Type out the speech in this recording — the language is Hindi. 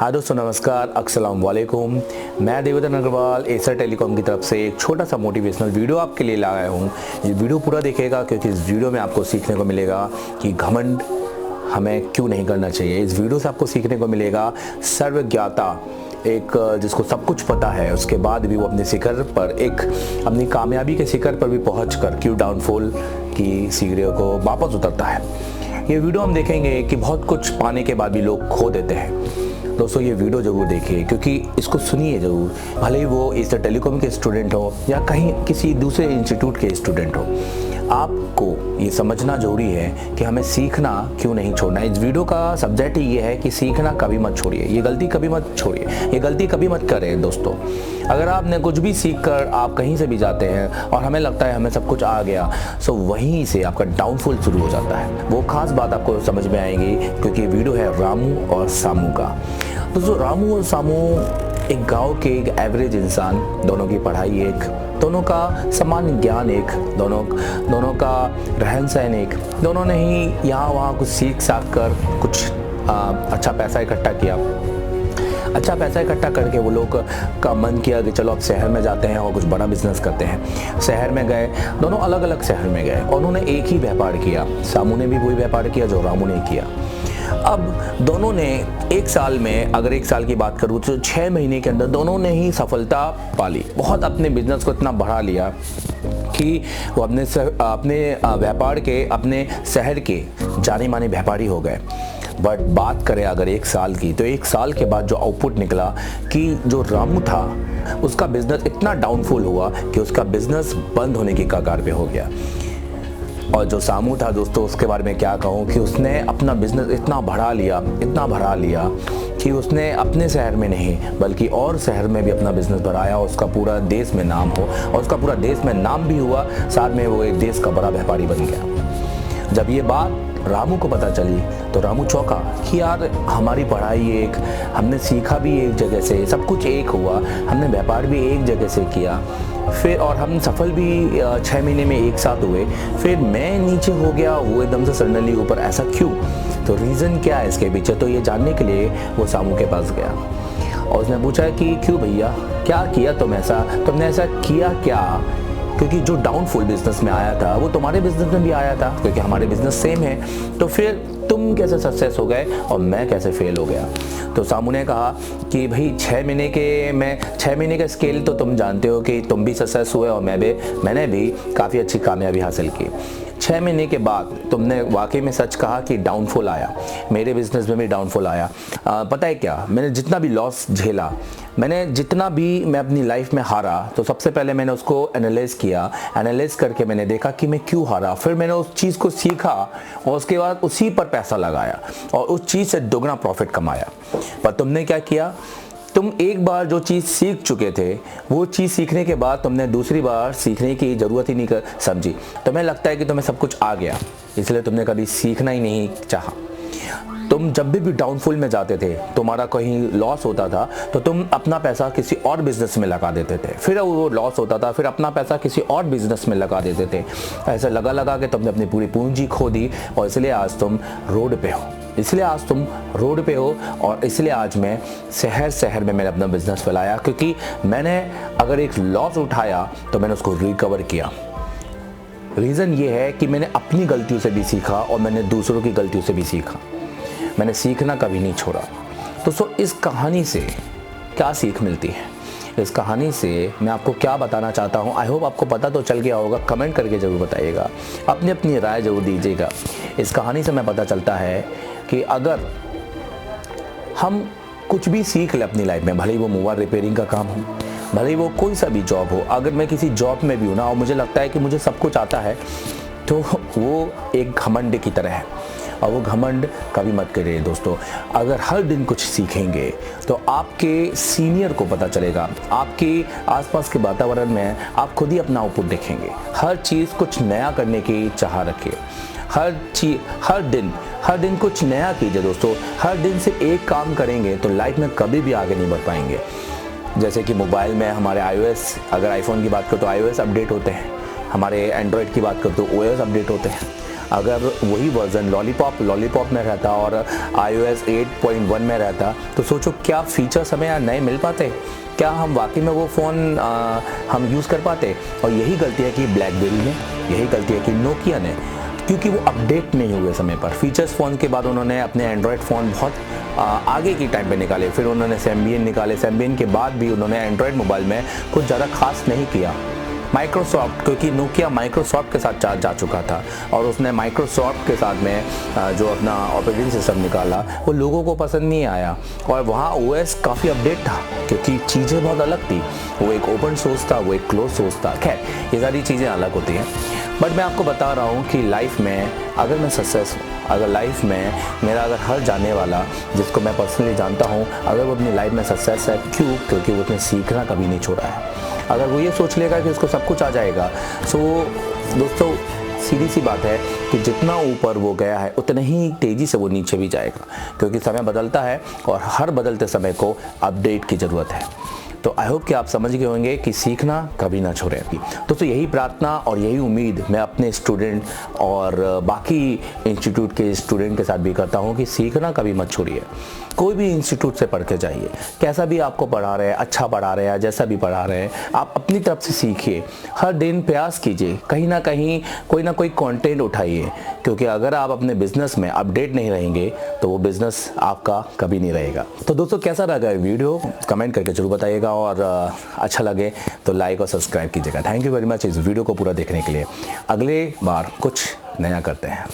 हाँ दोस्तों नमस्कार, अस्सलाम वालेकुम। मैं देवेंद्र अग्रवाल एसर टेलीकॉम की तरफ से एक छोटा सा मोटिवेशनल वीडियो आपके लिए लाया हूँ। ये वीडियो पूरा देखिएगा क्योंकि इस वीडियो में आपको सीखने को मिलेगा कि घमंड हमें क्यों नहीं करना चाहिए। इस वीडियो से आपको सीखने को मिलेगा सर्वज्ञाता, एक जिसको सब कुछ पता है उसके बाद भी वो अपने शिखर पर अपनी कामयाबी के शिखर पर भी पहुंचकर क्यों डाउनफॉल की सीढ़ियों को वापस उतरता है। ये वीडियो हम देखेंगे कि बहुत कुछ पाने के बाद भी लोग खो देते हैं। दोस्तों ये वीडियो ज़रूर देखिए क्योंकि इसको सुनिए ज़रूर, भले ही वो एसर टेलीकॉम के स्टूडेंट हो या कहीं किसी दूसरे इंस्टीट्यूट के स्टूडेंट हो। आपको ये समझना जरूरी है कि हमें सीखना क्यों नहीं छोड़ना। इस वीडियो का सब्जेक्ट ये है कि सीखना कभी मत छोड़िए, ये गलती कभी मत छोड़िए, ये गलती कभी मत करें। दोस्तों अगर आपने कुछ भी सीख कर आप कहीं से भी जाते हैं और हमें लगता है हमें सब कुछ आ गया, सो वहीं से आपका डाउनफॉल शुरू हो जाता है। वो खास बात आपको समझ में आएगी क्योंकि ये वीडियो है रामू और सामू का। दोस्तों रामू और सामू एक गांव के एक एवरेज इंसान, दोनों की पढ़ाई एक, दोनों का समान ज्ञान एक, दोनों का रहन सहन एक, दोनों ने ही यहाँ वहाँ कुछ सीख साख कर कुछ अच्छा पैसा इकट्ठा किया। अच्छा पैसा इकट्ठा करके वो लोग का मन किया कि चलो अब शहर में जाते हैं और कुछ बड़ा बिजनेस करते हैं। शहर में गए, दोनों अलग अलग शहर में गए और उन्होंने एक ही व्यापार किया। सामू ने भी वही व्यापार किया जो रामू ने किया। अब दोनों ने एक साल में, अगर एक साल की बात करूँ तो 6 महीने के अंदर दोनों ने ही सफलता पाली। बहुत अपने बिजनेस को इतना बढ़ा लिया कि वो अपने व्यापार के, अपने शहर के जाने माने व्यापारी हो गए। बट बात करें अगर एक साल की, तो एक साल के बाद जो आउटपुट निकला कि जो रामू था उसका बिजनेस इतना डाउनफॉल हुआ कि उसका बिजनेस बंद होने की कगार पे हो गया। और जो सामू था दोस्तों, उसके बारे में क्या कहूँ कि उसने अपना बिजनेस इतना बढ़ा लिया कि उसने अपने शहर में नहीं बल्कि और शहर में भी अपना बिजनेस बढ़ाया। उसका पूरा देश में नाम हो और उसका पूरा देश में नाम भी हुआ, साथ में वो एक देश का बड़ा व्यापारी बन गया। जब ये बात रामू को पता चली तो रामू चौंका कि यार हमारी पढ़ाई एक, हमने सीखा भी एक जगह से, सब कुछ एक हुआ, हमने व्यापार भी एक जगह से किया, फिर और हम सफल भी 6 महीने में एक साथ हुए, फिर मैं नीचे हो गया, वो एकदम से सडनली ऊपर, ऐसा क्यों? तो रीज़न क्या है इसके पीछे? तो ये जानने के लिए वो सामू के पास गया और उसने पूछा कि क्यों भैया, क्या किया तुमने ऐसा किया क्या? क्योंकि जो डाउनफॉल बिजनेस में आया था वो तुम्हारे बिजनेस में भी आया था, क्योंकि हमारे बिजनेस सेम है। तो फिर तुम कैसे सक्सेस हो गए और मैं कैसे फेल हो गया? तो सामू ने कहा कि भाई 6 महीने का स्केल तो तुम जानते हो कि तुम भी सक्सेस हुए और मैंने भी काफ़ी अच्छी कामयाबी हासिल की। 6 महीने के बाद तुमने वाकई में सच कहा कि डाउनफॉल आया, मेरे बिजनेस में भी डाउनफॉल आया। पता है क्या, मैंने जितना भी लॉस झेला, जितना भी मैं अपनी लाइफ में हारा, तो सबसे पहले मैंने उसको एनालाइज करके मैंने देखा कि मैं क्यों हारा। फिर मैंने उस चीज़ को सीखा और उसके बाद उसी पर पैसा लगाया और उस चीज़ से दुगना प्रॉफिट कमाया। पर तुमने क्या किया? तुम एक बार जो चीज़ सीख चुके थे, वो चीज़ सीखने के बाद तुमने दूसरी बार सीखने की ज़रूरत ही नहीं समझी। तुम्हें लगता है कि तुम्हें सब कुछ आ गया, इसलिए तुमने कभी सीखना ही नहीं चाहा। तुम जब भी डाउनफॉल में जाते थे, तुम्हारा कहीं लॉस होता था तो तुम अपना पैसा किसी और बिजनेस में लगा देते थे, फिर वो लॉस होता था, फिर अपना पैसा किसी और बिजनेस में लगा देते थे। ऐसा लगा के तुमने अपनी पूरी पूंजी खो दी और इसलिए आज तुम रोड पे हो और इसलिए आज मैं शहर में मैंने अपना बिजनेस फैलाया, क्योंकि मैंने अगर एक लॉस उठाया तो मैंने उसको रिकवर किया। रीज़न ये है कि मैंने अपनी गलतियों से भी सीखा और मैंने दूसरों की गलतियों से भी सीखा। मैंने सीखना कभी नहीं छोड़ा। दोस्तों इस कहानी से क्या सीख मिलती है? इस कहानी से मैं आपको क्या बताना चाहता हूँ, आई होप आपको पता तो चल गया होगा। कमेंट करके ज़रूर बताइएगा, अपनी राय ज़रूर दीजिएगा। इस कहानी से मैं पता चलता है कि अगर हम कुछ भी सीख लें अपनी लाइफ में, भले ही वो मोबाइल रिपेयरिंग का काम हो, भले ही वो कोई सा भी जॉब हो, अगर मैं किसी जॉब में भी हूँ ना और मुझे लगता है कि मुझे सब कुछ आता है, तो वो एक घमंड की तरह है और वो घमंड कभी मत करिए। दोस्तों अगर हर दिन कुछ सीखेंगे तो आपके सीनियर को पता चलेगा, आपके आसपास के वातावरण में आप खुद ही अपना आउटपुट देखेंगे। हर चीज़ कुछ नया करने की चाह रखिए, हर दिन कुछ नया कीजिए। दोस्तों हर दिन से एक काम करेंगे तो लाइफ में कभी भी आगे नहीं बढ़ पाएंगे। जैसे कि मोबाइल में हमारे iOS, अगर आईफोन की बात करो तो iOS अपडेट होते हैं, हमारे एंड्रॉयड की बात करो तो OS अपडेट होते हैं। अगर वही वर्जन लॉलीपॉप में रहता और iOS 8.1 में रहता तो सोचो क्या फीचर्स हमें नए मिल पाते, क्या हम वाकई में वो फ़ोन हम यूज़ कर पाते। और यही गलती है कि ब्लैकबेरी ने, यही गलती है कि नोकिया ने, क्योंकि वो अपडेट नहीं हुए समय पर। फीचर्स फ़ोन के बाद उन्होंने अपने एंड्रॉयड फ़ोन बहुत आगे की टाइम पे निकाले, फिर उन्होंने सैम्बियन निकाले, सैम्बियन के बाद भी उन्होंने एंड्रॉयड मोबाइल में कुछ ज़्यादा खास नहीं किया। माइक्रोसॉफ्ट, क्योंकि नोकिया माइक्रोसॉफ्ट के साथ जा चुका था और उसने माइक्रोसॉफ्ट के साथ में जो अपना ऑपरेटिंग सिस्टम निकाला वो लोगों को पसंद नहीं आया और वहाँ ओएस काफ़ी अपडेट था क्योंकि चीज़ें बहुत अलग थी। वो एक ओपन सोर्स था, वो एक क्लोज सोर्स था। खैर ये सारी चीज़ें अलग होती हैं, बट मैं आपको बता रहा हूँ कि लाइफ में अगर मैं सक्सेस हूँ, अगर लाइफ में मेरा अगर हर जाने वाला जिसको मैं पर्सनली जानता हूँ अगर वो अपनी लाइफ में सक्सेस है, क्यों? क्योंकि वो उसने सीखना कभी नहीं छोड़ा है। अगर वो ये सोच लेगा कि उसको सब कुछ आ जाएगा, सो दोस्तों सीधी सी बात है कि जितना ऊपर वो गया है उतने ही तेज़ी से वो नीचे भी जाएगा, क्योंकि समय बदलता है और हर बदलते समय को अपडेट की ज़रूरत है। तो आई होप कि आप समझ गए होंगे कि सीखना कभी ना छोड़ें। दोस्तों यही प्रार्थना और यही उम्मीद मैं अपने स्टूडेंट और बाकी इंस्टीट्यूट के स्टूडेंट के साथ भी करता हूँ कि सीखना कभी मत छोड़िए। कोई भी इंस्टीट्यूट से पढ़ के जाइए, कैसा भी आपको पढ़ा रहे हैं, अच्छा पढ़ा रहे हैं, जैसा भी पढ़ा रहे हैं, आप अपनी तरफ से सीखिए। हर दिन प्रयास कीजिए, कहीं ना कहीं कोई ना कोई कंटेंट उठाइए, क्योंकि अगर आप अपने बिजनेस में अपडेट नहीं रहेंगे तो वो बिजनेस आपका कभी नहीं रहेगा। तो दोस्तों कैसा लगा वीडियो कमेंट करके जरूर बताइएगा और अच्छा लगे तो लाइक और सब्सक्राइब कीजिएगा। थैंक यू वेरी मच इस वीडियो को पूरा देखने के लिए। अगले बार कुछ नया करते हैं।